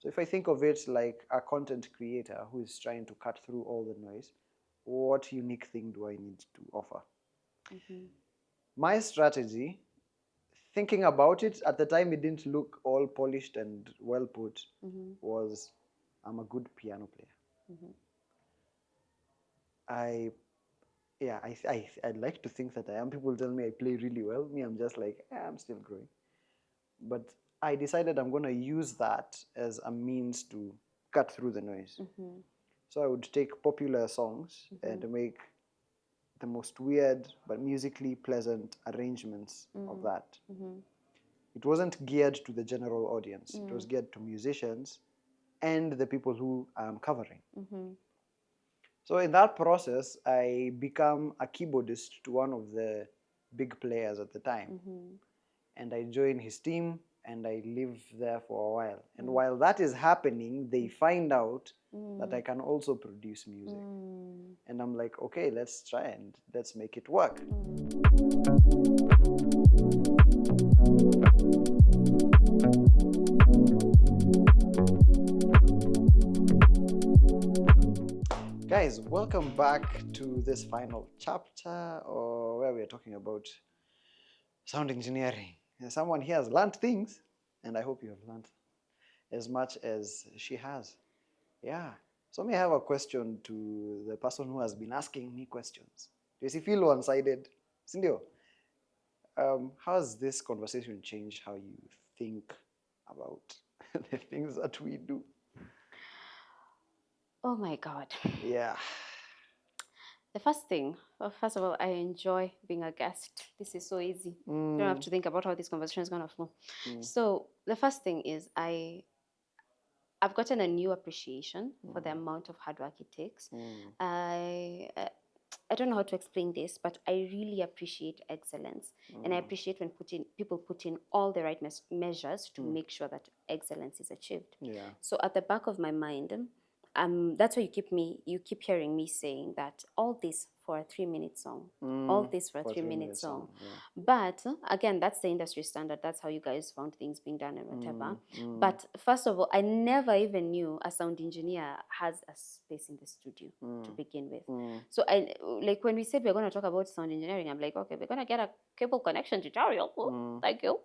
So if I think of it like a content creator who is trying to cut through all the noise, what unique thing do I need to offer? My strategy, thinking about it at the time, it didn't look all polished and well put, was I'm a good piano player. I'd like to think that I am. People tell me I play really well. Me, I'm just like, I'm still growing. But I decided I'm going to use that as a means to cut through the noise. So I would take popular songs and make the most weird but musically pleasant arrangements of that. It wasn't geared to the general audience. It was geared to musicians and the people who I'm covering. So in that process, I become a keyboardist to one of the big players at the time. And I join his team and I live there for a while. And while that is happening, they find out that I can also produce music. And I'm like, okay, let's try and let's make it work. Guys, welcome back to this final chapter, or where we are talking about sound engineering. And someone here has learned things, and I hope you have learned as much as she has. Yeah. So may I have a question to the person who has been asking me questions? Does he feel one-sided? Cindy, how has this conversation changed how you think about the things that we do? Oh my God. Yeah. The first thing, first of all, I enjoy being a guest. This is so easy. You don't have to think about how this conversation is going to flow. So the first thing is I've gotten a new appreciation for the amount of hard work it takes. I don't know how to explain this, but I really appreciate excellence. And I appreciate when people put in all the right measures to make sure that excellence is achieved. Yeah. So at the back of my mind, that's why you keep hearing me saying that all this for a 3-minute song, all this for a 3-minute song. Yeah. But again, that's the industry standard. That's how you guys found things being done and whatever. But first of all, I never even knew a sound engineer has a space in the studio to begin with. So I like when we said we're going to talk about sound engineering, I'm like, okay, we're going to get a cable connection tutorial. Thank you.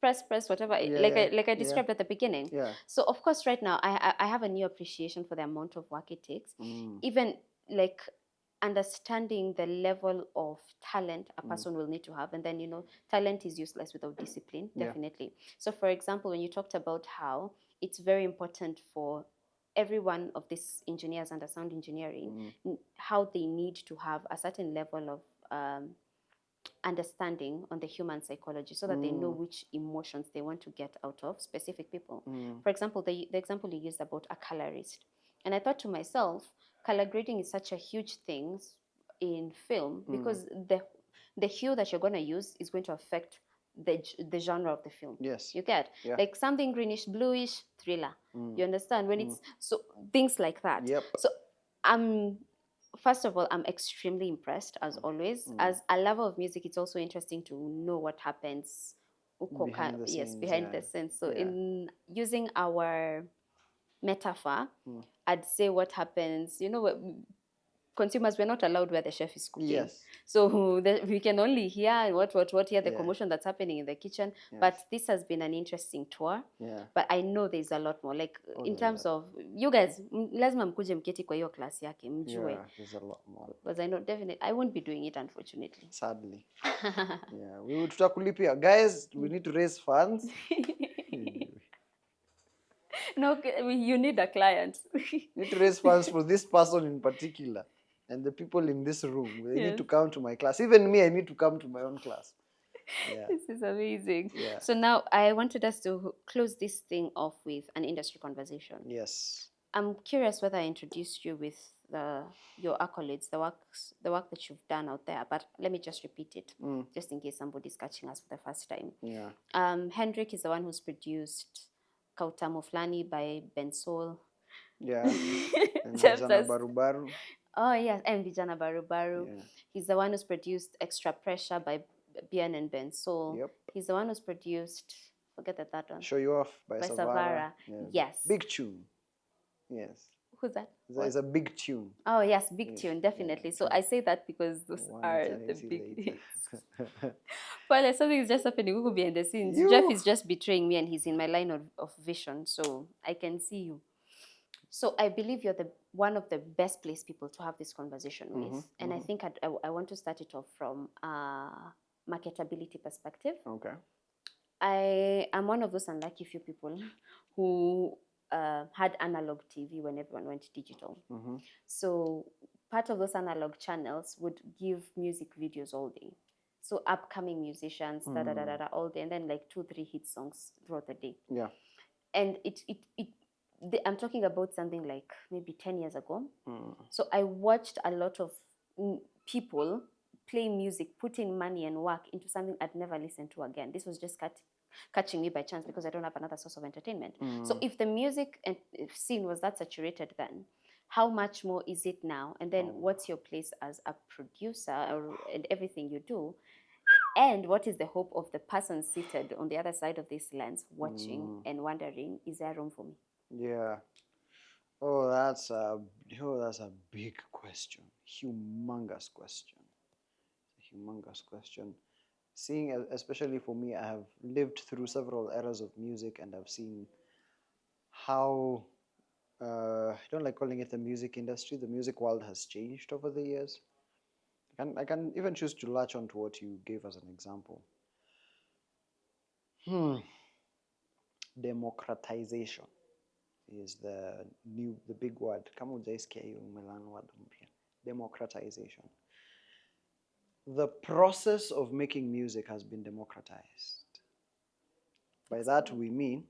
Press whatever, like I described at the beginning. Yeah. So of course right now I have a new appreciation for the amount of work it takes, even like understanding the level of talent a person will need to have. And then talent is useless without discipline. Definitely. So for example, when you talked about how it's very important for every one of these engineers under sound engineering, how they need to have a certain level of understanding on the human psychology so that they know which emotions they want to get out of specific people. For example, the example you used about a colorist. And I thought to myself, color grading is such a huge thing in film because the hue that you're going to use is going to affect the genre of the film. Yes. You get? Yeah. Like something greenish, bluish, thriller. You understand? When it's so things like that. Yep. So first of all, I'm extremely impressed as always. As a lover of music, it's also interesting to know what happens Behind the scenes, behind yeah. the scenes. So Yeah. in using our metaphor, I'd say what happens, consumers, we're not allowed where the chef is cooking. Yes. So we can only hear hear the commotion that's happening in the kitchen. Yes. But this has been an interesting tour. Yeah. But I know there's a lot more. Like in terms of you guys, lazima mkuje mketi kwa hiyo class yake mjue. Yeah, there's a lot more. Because I know definitely I won't be doing it, unfortunately. Sadly. Yeah. We would tutakulipia. Guys, we need to raise funds. No, you need a client. You need to raise funds for this person in particular. And the people in this room, they need to come to my class. Even me, I need to come to my own class. Yeah. This is amazing. Yeah. So now I wanted us to close this thing off with an industry conversation. Yes. I'm curious whether I introduced you with your accolades, the work that you've done out there. But let me just repeat it, just in case somebody's catching us for the first time. Yeah. Hendrick is the one who's produced Kautamo Flani by Bensoul. Yeah. And Vijana Barubaru. Oh yes, and Vijana Barubaru. Yeah. He's the one who's produced Extra Pressure by Bien and Bensoul. Yep. He's the one who's produced Forget the third one. Show You Off by By Savara. Savara. Yeah. Yes. Big tune. Yes. Who's that? It's a big tune. Oh yes, big Yes. tune, definitely. Yeah, So true. I say that because those One are the eternity big later. hits. But like something is just happening Google behind the scenes. Jeff You. is just betraying me and he's in my line of vision. So I can see you. So I believe you're the one of the best placed people to have this conversation with. And I think I want to start it off from a marketability perspective. Okay. I am one of those unlucky few people who had analog TV when everyone went digital. So part of those analog channels would give music videos all day. So upcoming musicians, da da da da da, all day, and then like 2-3 hit songs throughout the day. Yeah. And I'm talking about something like maybe 10 years ago. So I watched a lot of people play music, put in money and work into something I'd never listened to again. This was just catching me by chance because I don't have another source of entertainment. So if the music scene was that saturated then, how much more is it now? And then what's your place as a producer and everything you do? And what is the hope of the person seated on the other side of this lens watching and wondering, is there room for me? Yeah. That's a big question. Humongous question. Humongous question. Seeing, especially for me, I have lived through several eras of music, and I've seen how I don't like calling it the music industry. The music world has changed over the years. I can even choose to latch on to what you gave as an example. Democratization is the big word. Kama hujaisikia hiyo umelearn word mpya. Democratization. The process of making music has been democratized. By that we mean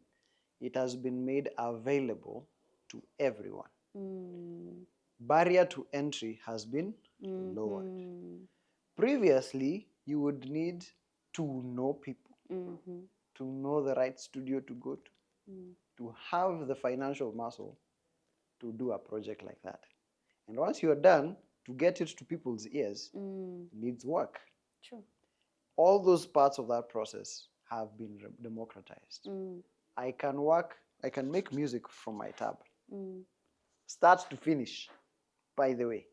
it has been made available to everyone. Barrier to entry has been lowered. Previously, you would need to know people, to know the right studio to go to have the financial muscle to do a project like that. And once you're done, to get it to people's ears needs work. True. All those parts of that process have been democratized. I can make music from my tab. Start to finish, by the way,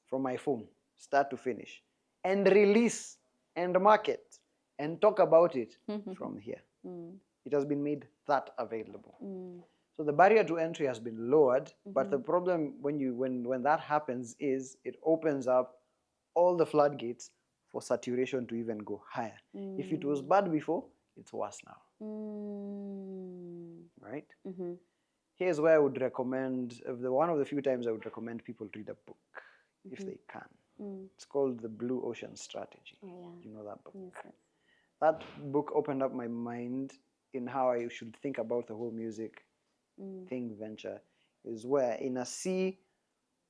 from my phone, start to finish. And release and market and talk about it from here. It has been made that available. So the barrier to entry has been lowered, but the problem when that happens is it opens up all the floodgates for saturation to even go higher. If it was bad before, it's worse now. Right? Here's where I would recommend, one of the few times I would recommend people read a book, if they can. It's called The Blue Ocean Strategy. Oh, yeah. You know that book? Yes. That book opened up my mind in how I should think about the whole music thing venture. Is where in a sea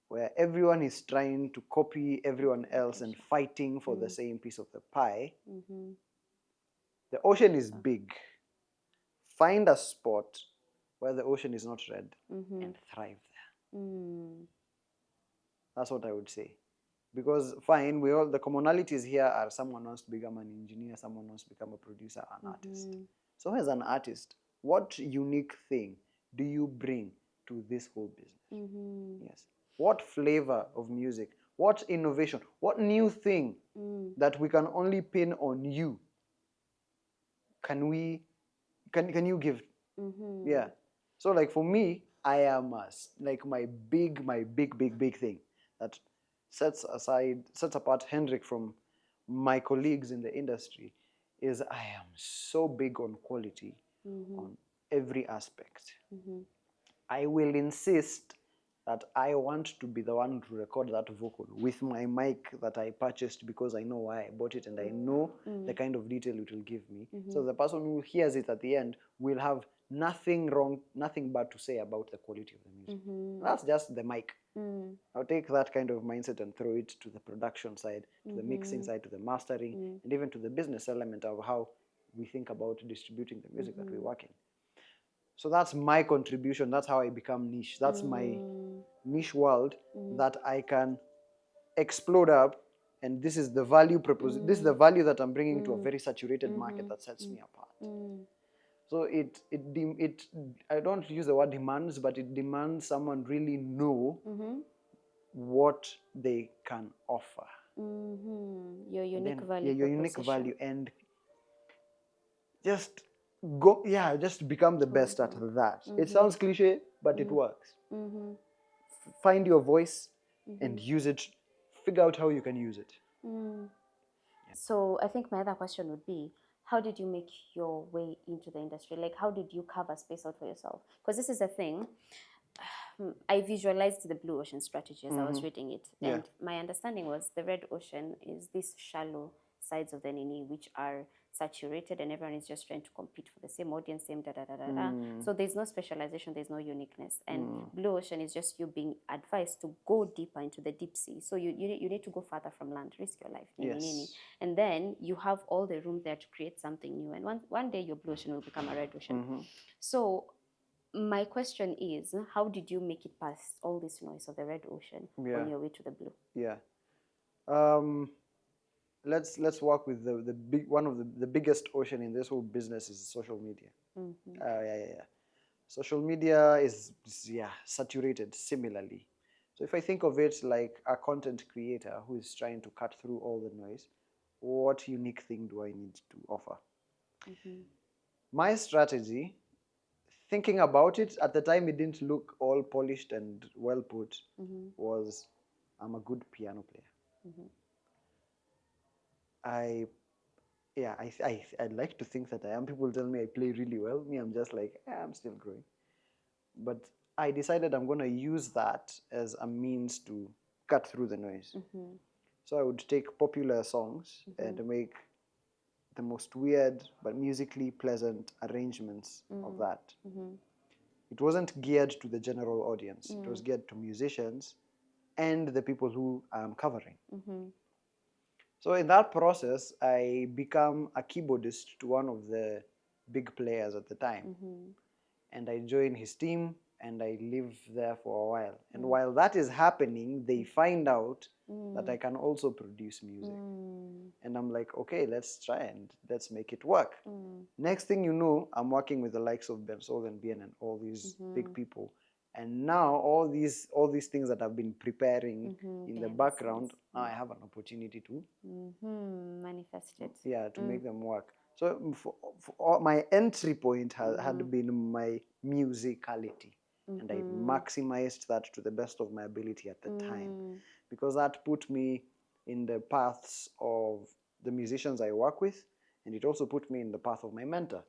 where everyone is trying to copy everyone else and fighting for the same piece of the pie, the ocean is big. Find a spot where the ocean is not red and thrive there. That's what I would say. Because fine, the commonalities here are someone wants to become an engineer, someone wants to become a producer, an artist. So as an artist, what unique thing do you bring to this whole business? Yes. What flavor of music, what innovation, what new thing that we can only pin on you can you give? Yeah. So like for me, I am like my big thing that sets apart Hendrick from my colleagues in the industry is I am so big on quality on every aspect. I will insist that I want to be the one to record that vocal with my mic that I purchased because I know why I bought it and I know the kind of detail it will give me. So the person who hears it at the end will have nothing wrong, nothing bad to say about the quality of the music. That's just the mic. I'll take that kind of mindset and throw it to the production side, to the mixing side, to the mastering, and even to the business element of how we think about distributing the music that we work in. So that's my contribution. That's how I become niche. That's my niche world that I can explode up. And this is the value proposition. This is the value that I'm bringing to a very saturated market that sets me apart. So it I don't use the word demands, but it demands someone really know what they can offer. Your unique Then value yeah, your unique proposition. value, and just go, yeah, just become the best at that. It sounds cliche, but it works. Find your voice and use it. Figure out how you can use it. So I think my other question would be, how did you make your way into the industry? Like, how did you carve a space out for yourself? Because this is a thing. I visualized the blue ocean strategy as I was reading it, Yeah. and my understanding was the red ocean is these shallow sides of the Nini which are saturated, and everyone is just trying to compete for the same audience, same da da da da da. So there's no specialization, there's no uniqueness, and blue ocean is just you being advised to go deeper into the deep sea. So you need to go further from land, risk your life, nini, nini. Yes. And then you have all the room there to create something new, and one day your blue ocean will become a red ocean. So my question is, how did you make it past all this noise of the red ocean Yeah. on your way to the blue? Yeah. Let's work with the big one of the biggest ocean in this whole business is social media. Yeah. Social media is yeah saturated similarly. So if I think of it like a content creator who is trying to cut through all the noise, what unique thing do I need to offer? My strategy, thinking about it at the time, it didn't look all polished and well put. Was I'm a good piano player. I yeah, I'd like to think that I am. People tell me I play really well. Me, I'm just like, I'm still growing. But I decided I'm going to use that as a means to cut through the noise. So I would take popular songs and make the most weird but musically pleasant arrangements of that. It wasn't geared to the general audience. It was geared to musicians and the people who I'm covering. So in that process, I become a keyboardist to one of the big players at the time. And I join his team and I live there for a while. And while that is happening, they find out that I can also produce music. And I'm like, okay, let's try and let's make it work. Next thing you know, I'm working with the likes of Bensoul and Bien and all these big people. And now all these things that I've been preparing in the background, now I have an opportunity to manifest it. Yeah, to make them work. So for my entry point had been my musicality, and I maximized that to the best of my ability at the time, because that put me in the paths of the musicians I work with, and it also put me in the path of my mentor,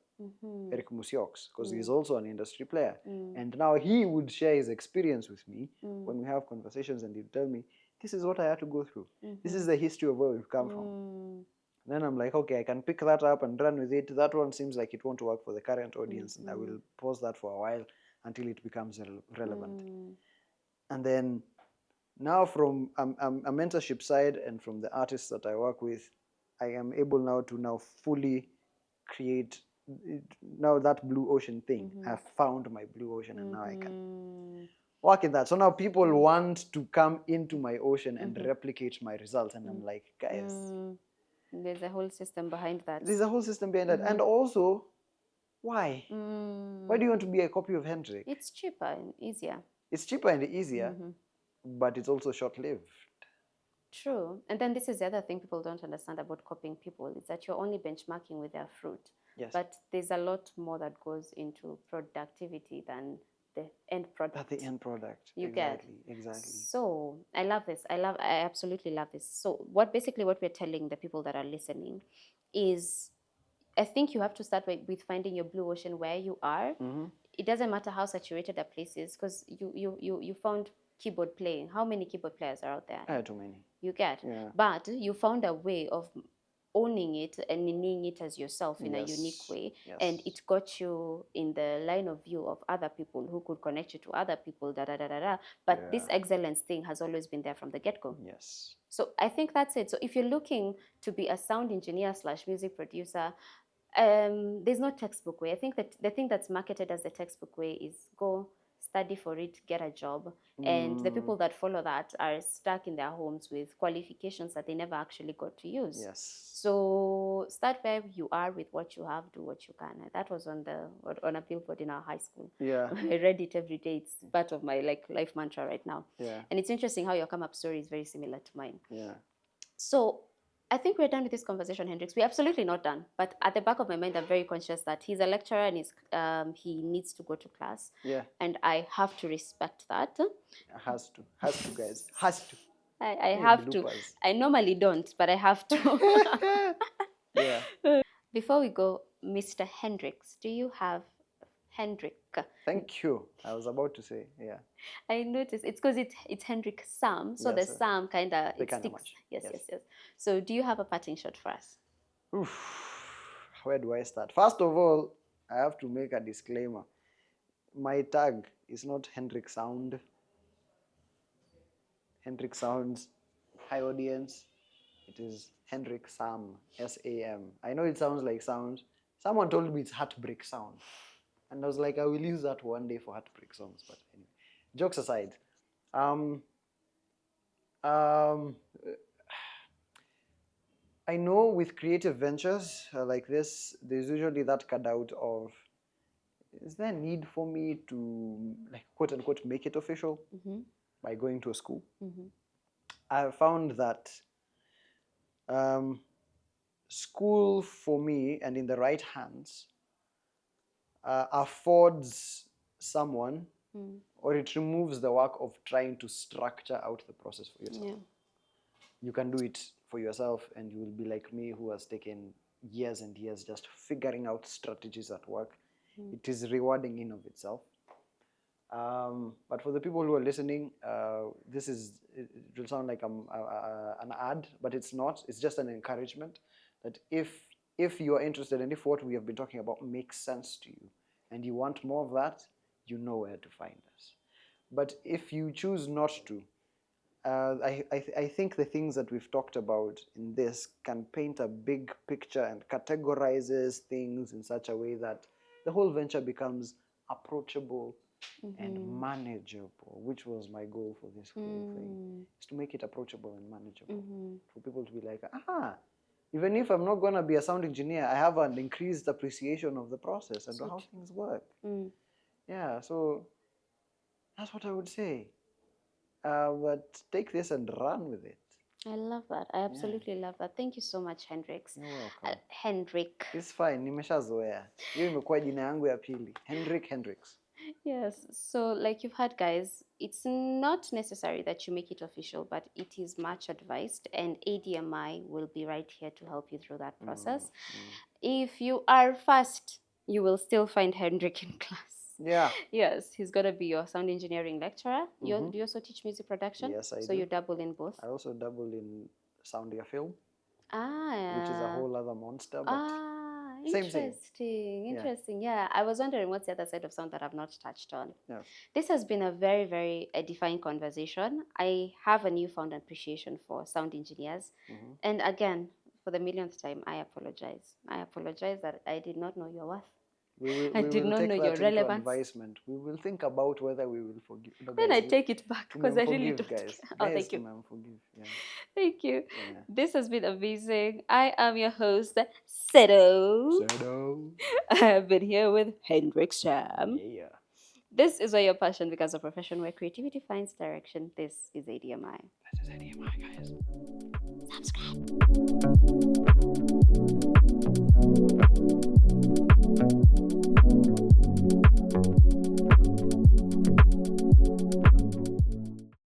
Eric Musiox, because he's also an industry player. And now he would share his experience with me when we have conversations, and he'd tell me, this is what I had to go through. This is the history of where we've come from. Then I'm like, okay, I can pick that up and run with it. That one seems like it won't work for the current audience, and I will pause that for a while until it becomes relevant. And then now from a mentorship side and from the artists that I work with, I am able now to fully create now that blue ocean thing. I've found my blue ocean, and now I can work in that. So now people want to come into my ocean and replicate my results, and I'm like, guys, there's a whole system behind that. there's a whole system behind that. And also, why? Why do you want to be a copy of Hendrick? It's cheaper and easier. It's cheaper and easier, but it's also short-lived. True. And then this is the other thing people don't understand about copying people, is that you're only benchmarking with their fruit. Yes. But there's a lot more that goes into productivity than the end product. That's the end product. You Exactly. get. Exactly. So I love this. I absolutely love this. So what we're telling the people that are listening is, I think you have to start with finding your blue ocean where you are. It doesn't matter how saturated a place is, because you found keyboard playing. How many keyboard players are out there? Too many. You get. Yeah. But you found a way of owning it and meaning it as yourself in a unique way. Yes. And it got you in the line of view of other people who could connect you to other people, da da da da da. But this excellence thing has always been there from the get-go. Yes. So I think that's it. So if you're looking to be a sound engineer / music producer, there's no textbook way. I think that the thing that's marketed as the textbook way is go study for it, get a job. And the people that follow that are stuck in their homes with qualifications that they never actually got to use. Yes. So start where you are with what you have, do what you can. That was on a billboard in our high school. Yeah. I read it every day. It's part of my life mantra right now. Yeah. And it's interesting how your come up story is very similar to mine. Yeah. So I think we're done with this conversation, Hendrix. We're absolutely not done. But at the back of my mind, I'm very conscious that he's a lecturer and he needs to go to class. Yeah. And I have to respect that. Has to, guys. Has to. I have to. I normally don't, but I have to. Yeah. Before we go, Mr. Hendrix, do you have Hendrick? Thank you. I was about to say, yeah. I noticed it's because it's Hendrick Sam, so Yes, the Sam kind of kinda sticks. match. Yes, Yes. yes, yes. So, do you have a parting shot for us? Oof. Where do I start? First of all, I have to make a disclaimer. My tag is not Hendrick Sound. Hendrick Sounds. Hi, audience. It is Hendrick Sam. S-A-M. I know it sounds like sound. Someone told me it's heartbreak sound. And I was like, I will use that one day for heartbreak songs. But anyway, jokes aside, I know with creative ventures like this, there's usually that cutout of, is there a need for me to, like, quote unquote, make it official by going to a school? I have found that school for me, and in the right hands, affords someone, or it removes the work of trying to structure out the process for yourself. Yeah. You can do it for yourself, and you will be like me, who has taken years and years just figuring out strategies at work. It is rewarding in of itself. But for the people who are listening, it will sound like an ad, but it's not. It's just an encouragement that if you are interested and if what we have been talking about makes sense to you and you want more of that, you know where to find us. But if you choose not to, I think the things that we've talked about in this can paint a big picture and categorizes things in such a way that the whole venture becomes approachable and manageable, which was my goal for this whole thing, is to make it approachable and manageable, for people to be like, even if I'm not going to be a sound engineer, I have an increased appreciation of the process and how things work. Yeah, so that's what I would say. But take this and run with it. I love that. I absolutely love that. Thank you so much, Hendrix. You're welcome. Hendrick. It's fine. Nimeshazoea. Hiyo imekuwa jina yangu ya pili. Hendrix. Yes. So, like you've heard, guys, it's not necessary that you make it official, but it is much advised, and ADMI will be right here to help you through that process. If you are fast, you will still find Hendrick in class. Yeah. Yes, he's going to be your sound engineering lecturer. Do you also teach music production? Yes, I do. So you dabble in both? I also dabble in sound film, yeah. which is a whole other monster. But interesting. Interesting. Yeah, I was wondering what's the other side of sound that I've not touched on. Yes. This has been a very, very edifying conversation. I have a newfound appreciation for sound engineers. And again, for the millionth time, I apologize. I apologize that I did not know your worth. I did not know your relevance. Advisement. We will think about whether we will forgive. No, then I take it back because I really don't. Guys. Oh, thank you. Forgive. Yeah. Thank you. Yeah. This has been amazing. I am your host, Sedo. I have been here with Hendrick Sam. Yeah. This is where your passion becomes a profession, where creativity finds direction. This is ADMI. This is ADMI, guys. Subscribe.